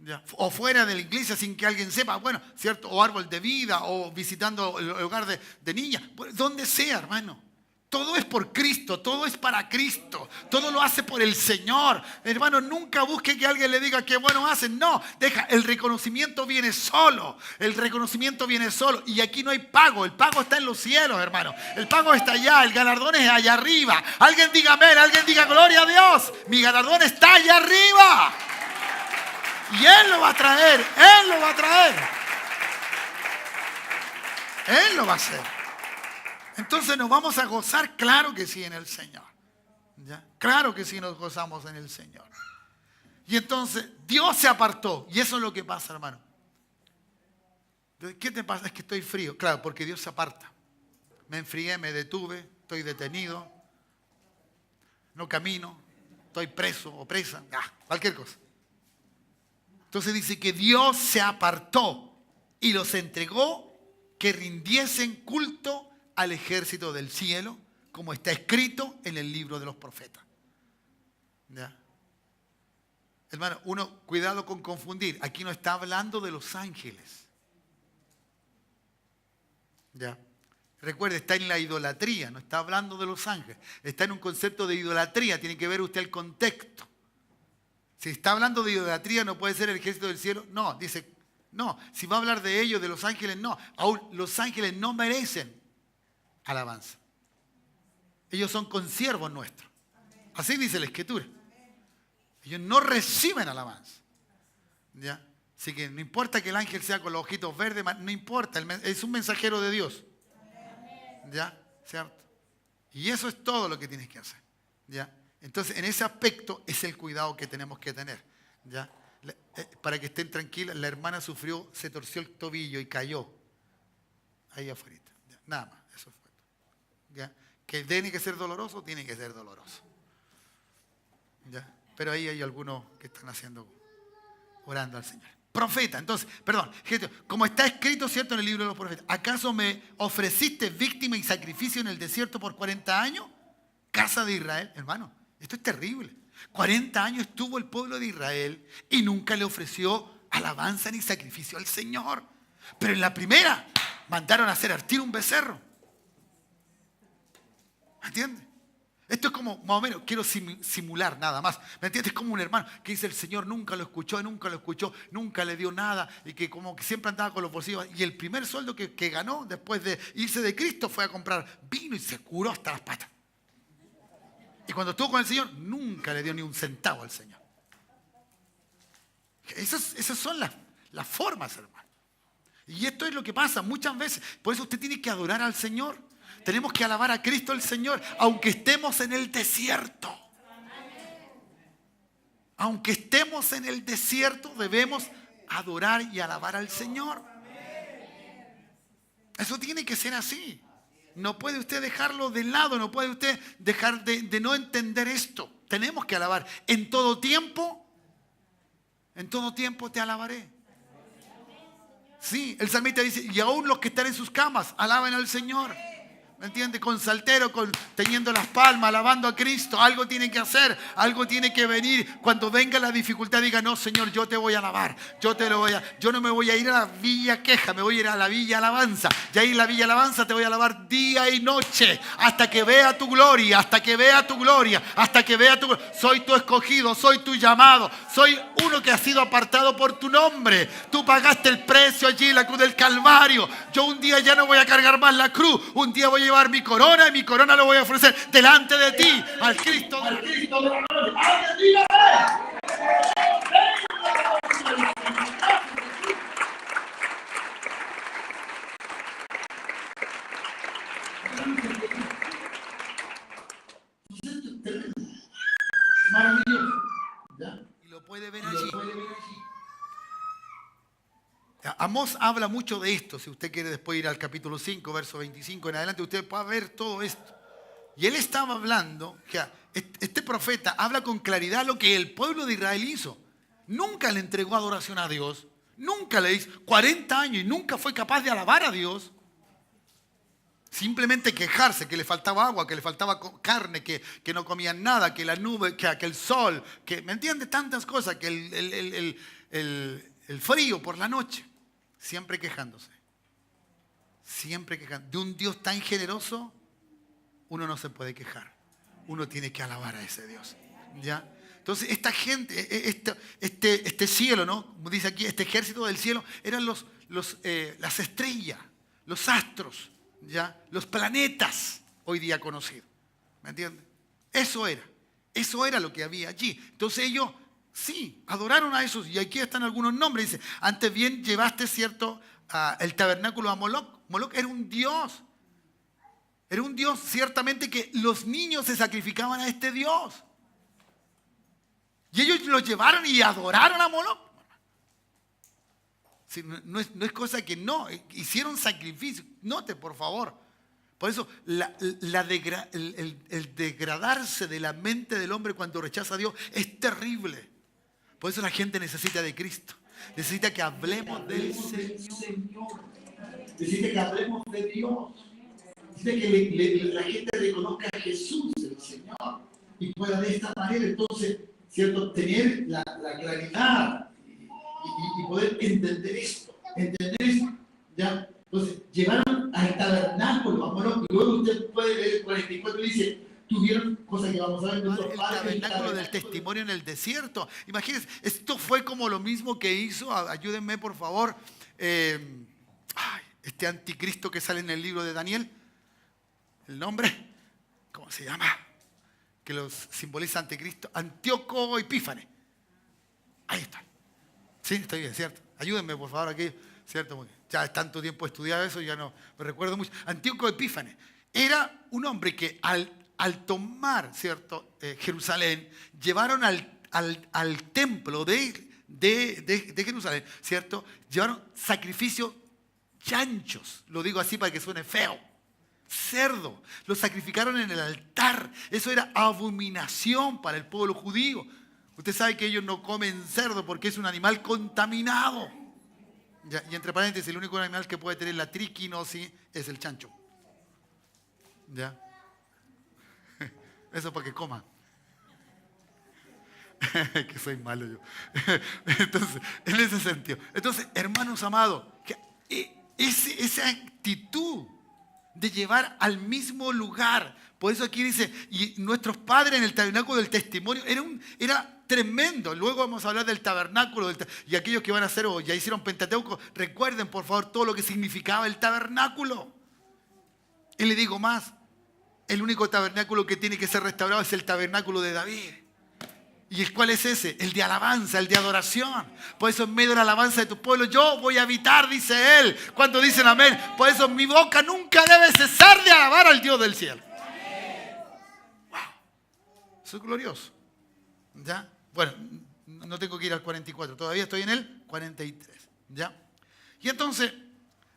¿Ya? O fuera de la iglesia sin que alguien sepa, bueno, ¿cierto? O árbol de vida, o visitando el hogar de niñas, donde sea, hermano. Todo es por Cristo, todo es para Cristo, todo lo hace por el Señor. Hermano, nunca busque que alguien le diga qué bueno hacen. No, el reconocimiento viene solo. El reconocimiento viene solo. Y aquí no hay pago. El pago está en los cielos, hermano. El pago está allá, el galardón es allá arriba. Alguien diga amén, alguien diga gloria a Dios. Mi galardón está allá arriba. Y Él lo va a traer, Él lo va a traer. Él lo va a hacer. Entonces nos vamos a gozar, claro que sí, en el Señor. ¿Ya? Claro que sí nos gozamos en el Señor. Y entonces Dios se apartó. Y eso es lo que pasa, hermano. ¿Qué te pasa? Es que estoy frío. Claro, porque Dios se aparta. Me enfrié, me detuve, estoy detenido. No camino, estoy preso o presa. Cualquier cosa. Entonces dice que Dios se apartó y los entregó que rindiesen culto al ejército del cielo, como está escrito en el libro de los profetas. ¿Ya? Hermano, cuidado con confundir. Aquí no está hablando de los ángeles. ¿Ya? Recuerde, está en la idolatría, no está hablando de los ángeles. Está en un concepto de idolatría, tiene que ver usted el contexto. Si está hablando de idolatría, no puede ser el ejército del cielo. No, dice, no. Si va a hablar de ellos, de los ángeles, no. Aún los ángeles no merecen alabanza. Ellos son consiervos nuestros. Así dice la Escritura. Ellos no reciben alabanza. ¿Ya? Así que no importa que el ángel sea con los ojitos verdes, no importa. Es un mensajero de Dios. ¿Ya? ¿Cierto? Y eso es todo lo que tienes que hacer. ¿Ya? Entonces, en ese aspecto es el cuidado que tenemos que tener. ¿Ya? Para que estén tranquilas, la hermana sufrió, se torció el tobillo y cayó ahí afuera. Nada más, eso fue. ¿Ya? Que tiene que ser doloroso, tiene que ser doloroso. ¿Ya? Pero ahí hay algunos que están orando al Señor. Profeta, entonces, perdón, gente, como está escrito, ¿cierto?, en el libro de los profetas, ¿acaso me ofreciste víctima y sacrificio en el desierto por 40 años? Casa de Israel, hermano. Esto es terrible. 40 años estuvo el pueblo de Israel y nunca le ofreció alabanza ni sacrificio al Señor. Pero en la primera mandaron a hacer al tiro un becerro. ¿Me entiendes? Esto es como, más o menos, quiero simular nada más. ¿Me entiendes? Es como un hermano que dice, el Señor nunca lo escuchó, nunca le dio nada, y que como que siempre andaba con los bolsillos. Y el primer sueldo que ganó después de irse de Cristo fue a comprar vino y se curó hasta las patas. Y cuando estuvo con el Señor, nunca le dio ni un centavo al Señor. Esas son las formas, hermano. Y esto es lo que pasa muchas veces. Por eso usted tiene que adorar al Señor. Tenemos que alabar a Cristo el Señor, aunque estemos en el desierto. Aunque estemos en el desierto, debemos adorar y alabar al Señor. Eso tiene que ser así. No puede usted dejarlo de lado, no puede usted dejar de no entender esto. Tenemos que alabar. En todo tiempo te alabaré. Sí, el salmista dice, y aún los que están en sus camas, alaben al Señor. ¿Me entiende? Con saltero, teniendo las palmas, alabando a Cristo. Algo tiene que hacer, algo tiene que venir. Cuando venga la dificultad, diga, no, Señor, yo te voy a alabar. Yo no me voy a ir a la villa queja, me voy a ir a la villa alabanza. Y ahí en la villa alabanza te voy a alabar día y noche, hasta que vea tu gloria, hasta que vea tu gloria. Soy tu escogido, soy tu llamado, soy uno que ha sido apartado por tu nombre. Tú pagaste el precio allí en la cruz del Calvario. Yo un día ya no voy a cargar más la cruz. Un día voy a llevar mi corona y mi corona lo voy a ofrecer delante de ti, al Cristo de la gloria. Maravilloso. Y lo puede ver allí. Amós habla mucho de esto. Si usted quiere después ir al capítulo 5, verso 25 en adelante, usted puede ver todo esto. Y él estaba hablando, que este profeta habla con claridad lo que el pueblo de Israel hizo. Nunca le entregó adoración a Dios. Nunca le hizo 40 años y nunca fue capaz de alabar a Dios. Simplemente quejarse que le faltaba agua, que le faltaba carne, que no comían nada, que la nube, que el sol, que, ¿me entiende? Tantas cosas, que el frío por la noche. Siempre quejándose. Siempre quejándose. De un Dios tan generoso, uno no se puede quejar. Uno tiene que alabar a ese Dios. ¿Ya? Entonces, esta gente, este cielo, ¿no? Como dice aquí, este ejército del cielo, eran las estrellas, los astros, ¿ya? Los planetas hoy día conocidos. ¿Me entiendes? Eso era lo que había allí. Entonces ellos, sí, adoraron a esos. Y aquí están algunos nombres. Dice, antes bien llevaste, ¿cierto?, el tabernáculo a Moloc. Moloc era un dios. Era un dios ciertamente que los niños se sacrificaban a este dios. Y ellos lo llevaron y adoraron a Moloc. Sí, no es cosa que no, hicieron sacrificio. Note, por favor. Por eso, el degradarse de la mente del hombre cuando rechaza a Dios es terrible. Por eso la gente necesita de Cristo. Necesita que hablemos del Señor. Necesita que hablemos de Dios. Necesita que la gente reconozca a Jesús, el Señor. Y pueda de esta manera, entonces, ¿cierto?, tener la claridad y poder entender esto. ¿Ya? Entonces, llevaron al tabernáculo, vámonos, y luego usted puede leer el 44 y dice, tuvieron cosas que vamos a ver. El tabernáculo del testimonio en el desierto. Imagínense, esto fue como lo mismo que hizo, ayúdenme por favor, este anticristo que sale en el libro de Daniel. El nombre, ¿cómo se llama? Que los simboliza anticristo. Antíoco Epífanes. Ahí está. Sí, está bien, ¿cierto? Ayúdenme por favor aquí, ¿cierto? Porque ya es tanto tiempo estudiado eso, ya no me recuerdo mucho. Antíoco Epífanes era un hombre que al tomar, ¿cierto?, Jerusalén, llevaron al templo de Jerusalén, ¿cierto? Llevaron sacrificios chanchos, lo digo así para que suene feo, cerdo, lo sacrificaron en el altar. Eso era abominación para el pueblo judío. Usted sabe que ellos no comen cerdo porque es un animal contaminado. Y entre paréntesis, el único animal que puede tener la triquinosis es el chancho. ¿Ya? Eso para que coma. Que soy malo yo. Entonces, en ese sentido. Entonces, hermanos amados, esa actitud de llevar al mismo lugar. Por eso aquí dice, y nuestros padres en el tabernáculo del testimonio, era tremendo. Luego vamos a hablar del tabernáculo, y aquellos que van a hacer o ya hicieron Pentateuco, recuerden por favor todo lo que significaba el tabernáculo. Y le digo más, el único tabernáculo que tiene que ser restaurado es el tabernáculo de David. ¿Y cuál es ese? El de alabanza, el de adoración. Por eso en medio de la alabanza de tu pueblo yo voy a habitar, dice él. ¿Cuántos dicen amén? Por eso mi boca nunca debe cesar de alabar al Dios del cielo. Wow. Eso es glorioso. ¿Ya? Bueno, no tengo que ir al 44. Todavía estoy en el 43. ¿Ya? Y entonces,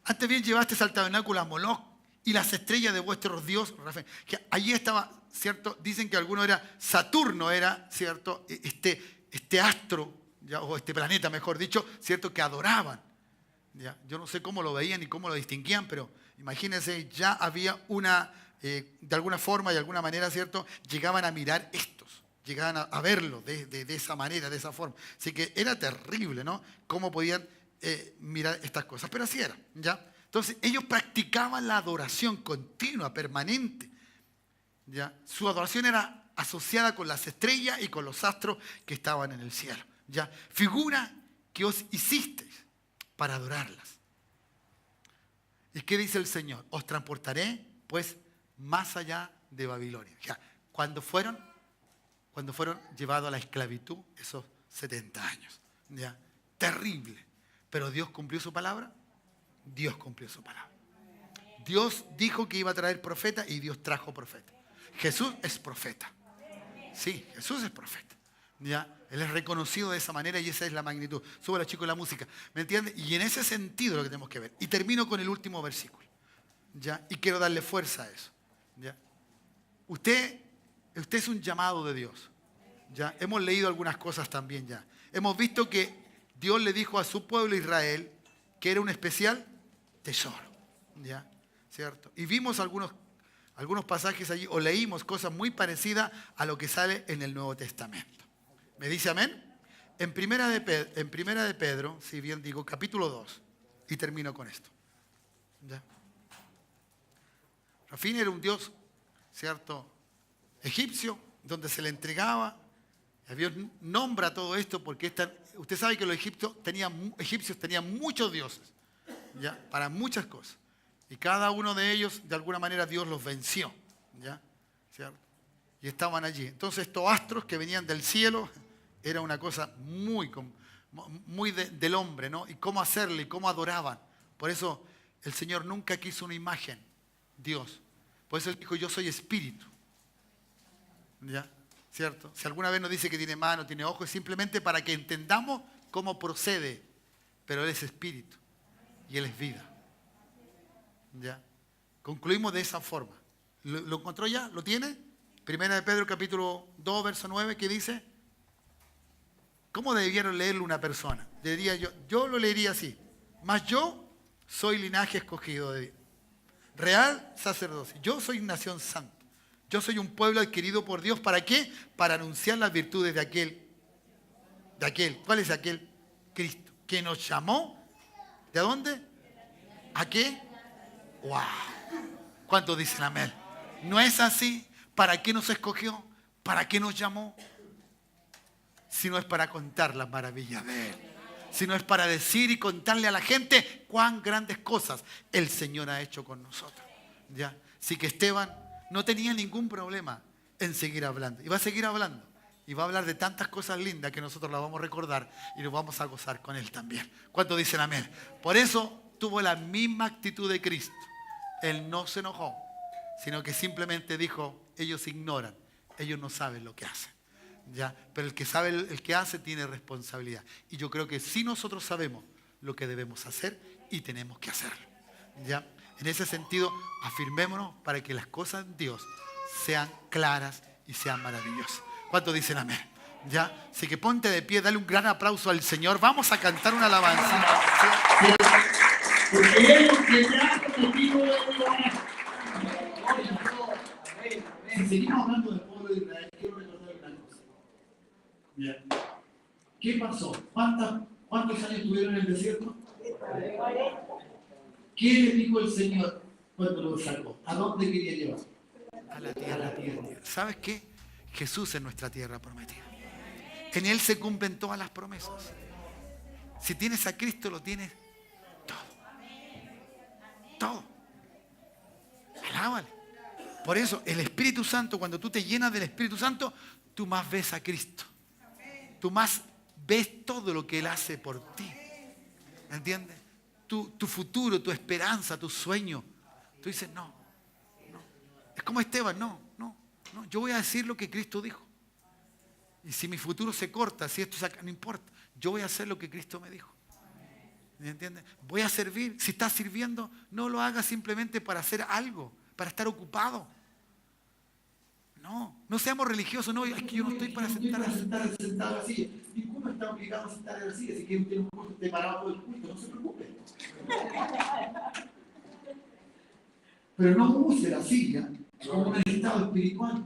antes bien llevaste al tabernáculo a Moloc y las estrellas de vuestros dioses. Que allí estaba, ¿cierto? Dicen que alguno era Saturno, era, ¿cierto? Este astro, ¿ya? O este planeta, mejor dicho, ¿cierto? Que adoraban. ¿Ya? Yo no sé cómo lo veían y cómo lo distinguían, pero imagínense, ya había una, de alguna forma y de alguna manera, ¿cierto? Llegaban a mirar estos, llegaban a verlo de esa manera, de esa forma. Así que era terrible, ¿no? Cómo podían mirar estas cosas, pero así era, ¿ya? Entonces, ellos practicaban la adoración continua, permanente. ¿Ya? Su adoración era asociada con las estrellas y con los astros que estaban en el cielo. ¿Ya? Figura que os hicisteis para adorarlas. ¿Y qué dice el Señor? Os transportaré, pues, más allá de Babilonia. ¿Ya? Cuando fueron llevados a la esclavitud, esos 70 años. ¿Ya? Terrible. Pero Dios cumplió su palabra. Dios cumplió su palabra. Dios dijo que iba a traer profeta y Dios trajo profeta. Jesús es profeta. Sí, Jesús es profeta. ¿Ya? Él es reconocido de esa manera y esa es la magnitud. Súbalo, chicos, la música. ¿Me entiendes? Y en ese sentido lo que tenemos que ver. Y termino con el último versículo. ¿Ya? Y quiero darle fuerza a eso. ¿Ya? Usted es un llamado de Dios. ¿Ya? Hemos leído algunas cosas también ya. Hemos visto que Dios le dijo a su pueblo Israel que era un especial tesoro. ¿Ya? ¿Cierto? Y vimos algunos pasajes allí, o leímos cosas muy parecidas a lo que sale en el Nuevo Testamento. ¿Me dice amén? En primera de Pedro, si bien digo, capítulo 2, y termino con esto. ¿Ya? Rafín era un dios, ¿cierto? Egipcio, donde se le entregaba. Dios nombra todo esto porque usted sabe que los egipcios tenían muchos dioses, ¿ya? Para muchas cosas. Y cada uno de ellos, de alguna manera, Dios los venció, ¿ya? ¿Cierto? Y estaban allí. Entonces, estos astros que venían del cielo, era una cosa muy del hombre, ¿no? Y cómo hacerle, y cómo adoraban. Por eso, el Señor nunca quiso una imagen, Dios. Por eso Él dijo, yo soy espíritu. ¿Ya? ¿Cierto? Si alguna vez nos dice que tiene mano, tiene ojos, es simplemente para que entendamos cómo procede. Pero Él es espíritu y Él es vida. ¿Ya? Concluimos de esa forma. ¿Lo encontró ya? ¿Lo tiene? Primera de Pedro capítulo 2, verso 9, ¿qué dice? ¿Cómo debieron leerlo una persona? Yo lo leería así. Mas yo soy linaje escogido de Dios. Real sacerdocio. Yo soy nación santa. Yo soy un pueblo adquirido por Dios. ¿Para qué? Para anunciar las virtudes de aquel. ¿Cuál es aquel? Cristo. Que nos llamó. ¿De dónde? ¿A qué? ¡Wow! ¿Cuántos dicen amén? ¿No es así? ¿Para qué nos escogió? ¿Para qué nos llamó? Si no es para contar las maravillas de Él. Si no es para decir y contarle a la gente cuán grandes cosas el Señor ha hecho con nosotros. ¿Ya? Así que Esteban no tenía ningún problema en seguir hablando. Y va a seguir hablando. Y va a hablar de tantas cosas lindas que nosotros las vamos a recordar y nos vamos a gozar con Él también. ¿Cuántos dicen amén? Por eso tuvo la misma actitud de Cristo. Él no se enojó, sino que simplemente dijo, ellos ignoran, ellos no saben lo que hacen. ¿Ya? Pero el que sabe el que hace tiene responsabilidad. Y yo creo que sí nosotros sabemos lo que debemos hacer y tenemos que hacerlo. ¿Ya? En ese sentido, afirmémonos para que las cosas de Dios sean claras y sean maravillosas. ¿Cuántos dicen amén? ¿Ya? Así que ponte de pie, dale un gran aplauso al Señor. Vamos a cantar una alabanza. Porque Él te trajo contigo de Si seguimos hablando del pueblo de Israel, quiero recordar una cosa. Bien. ¿Qué pasó? ¿Cuántos años tuvieron en el desierto? ¿Qué le dijo el Señor cuando los sacó? ¿A dónde quería llevar? A la tierra prometida. ¿Sabes qué? Jesús es nuestra tierra prometida. En Él se cumplen todas las promesas. Si tienes a Cristo, lo tienes todo. Todo. Alábale. Por eso, el Espíritu Santo, cuando tú te llenas del Espíritu Santo, tú más ves a Cristo. Tú más ves todo lo que Él hace por ti. ¿Entiendes? Tu futuro, tu esperanza, tu sueño. Tú dices, no. Es como Esteban, no. Yo voy a decir lo que Cristo dijo. Y si mi futuro se corta, si esto se acaba, no importa. Yo voy a hacer lo que Cristo me dijo. ¿Me entiendes? Voy a servir. Si estás sirviendo, no lo hagas simplemente para hacer algo, para estar ocupado. No seamos religiosos. No, es que yo no estoy para sentar sentado en la silla. Ninguno está obligado a sentar en la silla. Si quiere usted un culto, esté parado todo el culto, no se preocupe. Pero no use la silla como un estado espiritual.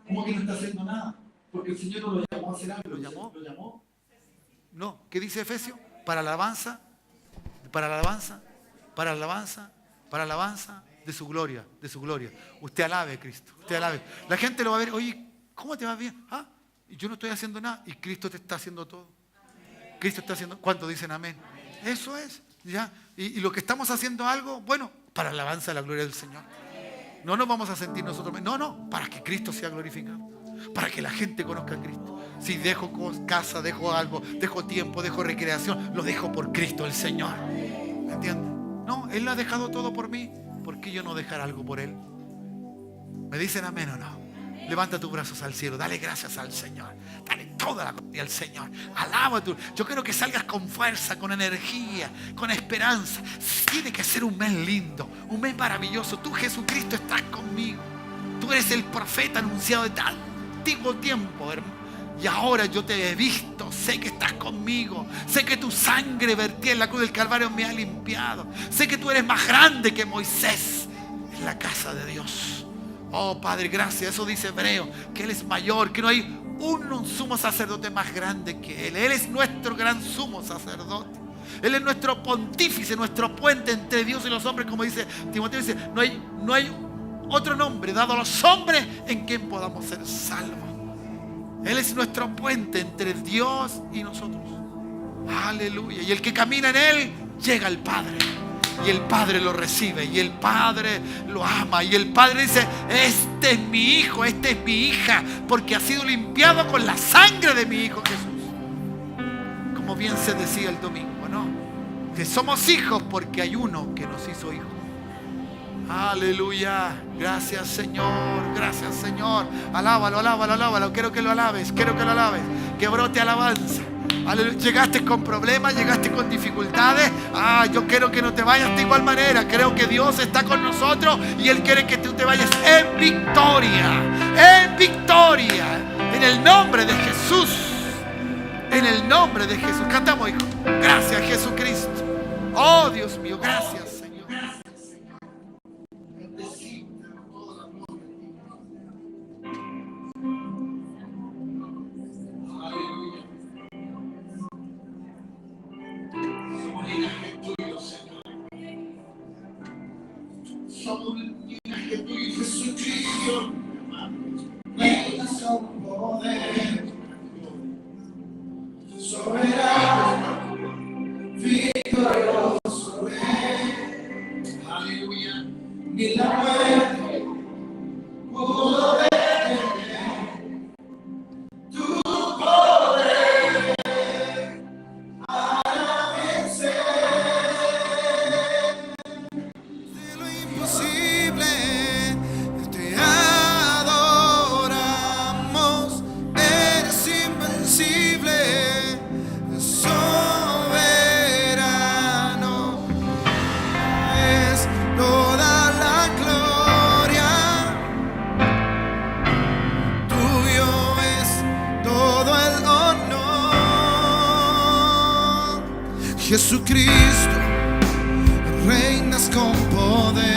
Como que no está haciendo nada. Porque el Señor no lo llamó a hacer algo. ¿Lo llamó? ¿Lo llamó? No. ¿Qué dice Efesios? Para la alabanza de su gloria. Usted alabe a Cristo. Usted alabe. La gente lo va a ver. Oye, ¿cómo te va bien? Y yo no estoy haciendo nada. Y Cristo te está haciendo todo. Cristo está haciendo. ¿Cuántos dicen amén? Eso es. ¿Ya? Y lo que estamos haciendo algo, bueno, para la alabanza de la gloria del Señor. No nos vamos a sentir nosotros. No. Para que Cristo sea glorificado. Para que la gente conozca a Cristo. Si dejo casa, dejo algo, dejo tiempo, dejo recreación, lo dejo por Cristo el Señor. ¿Me entiendes? No, Él lo ha dejado todo por mí. ¿Por qué yo no dejar algo por Él? ¿Me dicen amén o no? Levanta tus brazos al cielo, dale gracias al Señor, dale toda la gloria al Señor, alaba tú. Yo quiero que salgas con fuerza, con energía, con esperanza. Tiene que ser un mes lindo, un mes maravilloso. Tú, Jesucristo, estás conmigo. Tú eres el profeta anunciado de tan antiguo tiempo, hermano. Y ahora yo te he visto, sé que estás conmigo, sé que tu sangre vertida en la cruz del Calvario me ha limpiado, sé que tú eres más grande que Moisés en la casa de Dios. Oh Padre, gracias. Eso dice Hebreo, que Él es mayor, que no hay un sumo sacerdote más grande que Él. Él es nuestro gran sumo sacerdote. Él es nuestro pontífice, nuestro puente entre Dios y los hombres, como dice Timoteo, dice, no hay otro nombre dado a los hombres en quien podamos ser salvos. Él es nuestro puente entre Dios y nosotros. Aleluya. Y el que camina en Él llega al Padre. Y el Padre lo recibe. Y el Padre lo ama. Y el Padre dice, este es mi hijo, esta es mi hija, porque ha sido limpiado con la sangre de mi hijo Jesús. Como bien se decía el domingo, ¿no? Que somos hijos porque hay uno que nos hizo hijos. Aleluya. Gracias Señor. Gracias Señor. Alábalo. Quiero que lo alabes. Que brote alabanza. Aleluya. Llegaste con problemas, llegaste con dificultades. Yo quiero que no te vayas de igual manera. Creo que Dios está con nosotros y Él quiere que tú te vayas en victoria. En victoria. En el nombre de Jesús. En el nombre de Jesús. Cantamos, hijo. Gracias Jesucristo. Oh Dios mío, gracias. Somos un linaje tuyo, Jesucristo. Reinas con poder, soberano, victorioso Rey. Aleluya. Ni la muerte pudo detener tu poder para vencer. Te adoramos, eres invencible, soberano, es toda la gloria, tuyo es todo el honor. Jesucristo, reinas con poder,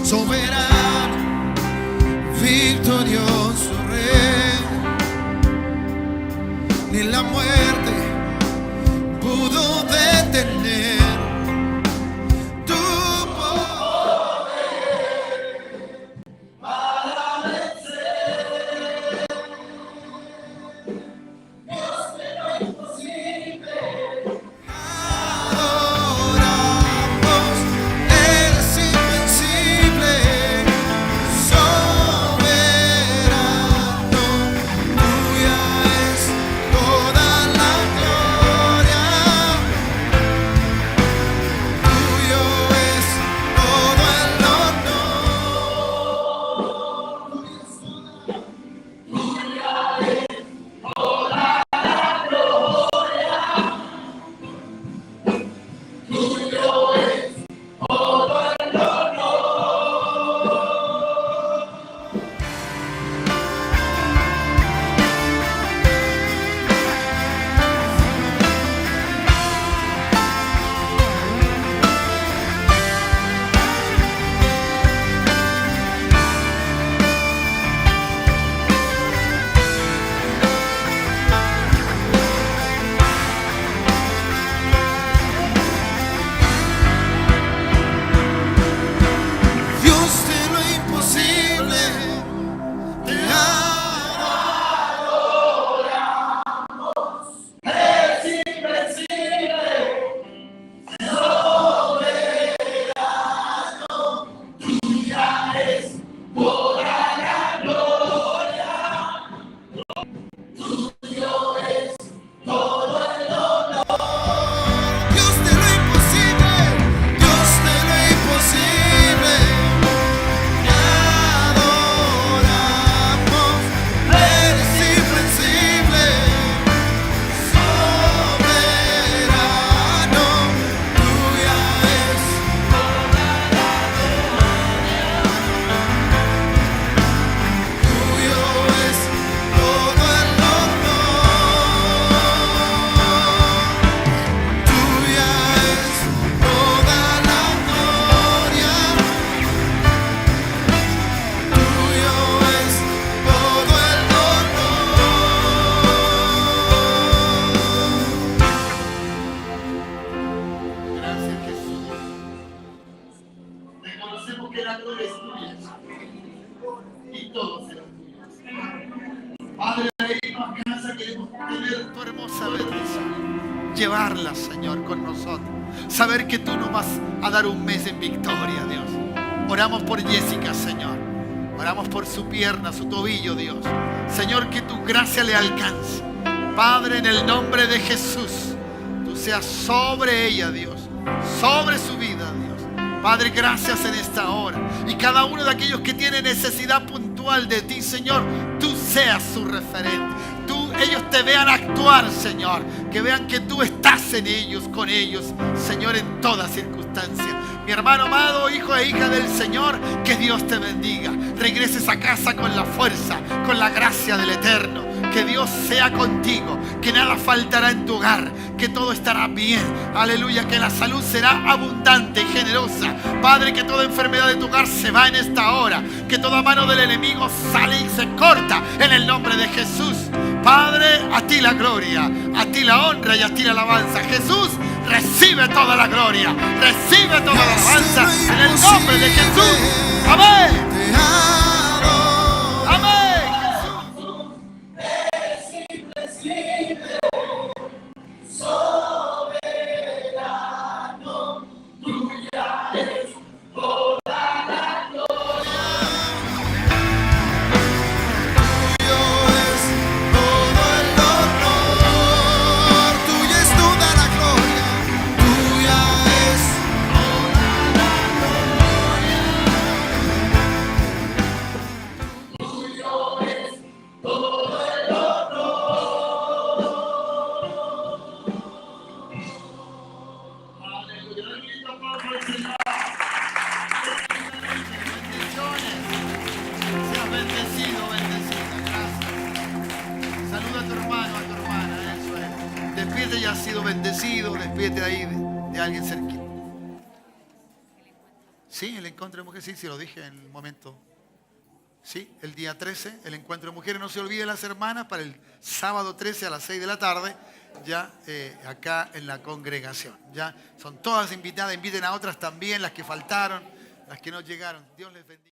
soberano, victorioso Rey. Ni la muerte pudo detener tu Padre, de irnos a casa queremos tener Tu hermosa bendición. Llevarla, Señor, con nosotros. Saber que tú nos vas a dar un mes en victoria, Dios. Oramos por Jessica, Señor. Oramos por su pierna, su tobillo, Dios. Señor, que tu gracia le alcance. Padre, en el nombre de Jesús, tú seas sobre ella, Dios. Sobre su vida, Dios. Padre, gracias en esta hora. Y cada uno de aquellos que tiene necesidad puntual de ti, Señor, tú seas su referente. Ellos te vean actuar, Señor. Que vean que tú estás en ellos, con ellos, Señor, en toda circunstancia. Mi hermano amado, hijo e hija del Señor, que Dios te bendiga. Regreses a casa con la fuerza, con la gracia del Eterno. Que Dios sea contigo, que nada faltará en tu hogar, que todo estará bien. Aleluya, que la salud será abundante y generosa. Padre, que toda enfermedad de tu hogar se va en esta hora. Que toda mano del enemigo sale y se corta en el nombre de Jesús. Padre, a ti la gloria, a ti la honra y a ti la alabanza. Jesús, recibe toda la gloria, recibe toda la alabanza en el nombre de Jesús. Amén. Te adoro. Amén. Tuyo es todo el honor, tuya es toda la gloria, tuya es Bendiciones. Seas bendecido, bendecida. Gracias. Saluda a tu hermano, a tu hermana. Eso es. Despídete, ya has sido bendecido. Despídete ahí de alguien cerquita. Sí, el encuentro de mujeres, sí, lo dije en el momento. Sí, el día 13, el encuentro de mujeres. No se olviden las hermanas para el sábado 13 a las 6 de la tarde, ya acá en la congregación. Ya son todas invitadas, inviten a otras también, las que faltaron, las que no llegaron. Dios les bendiga.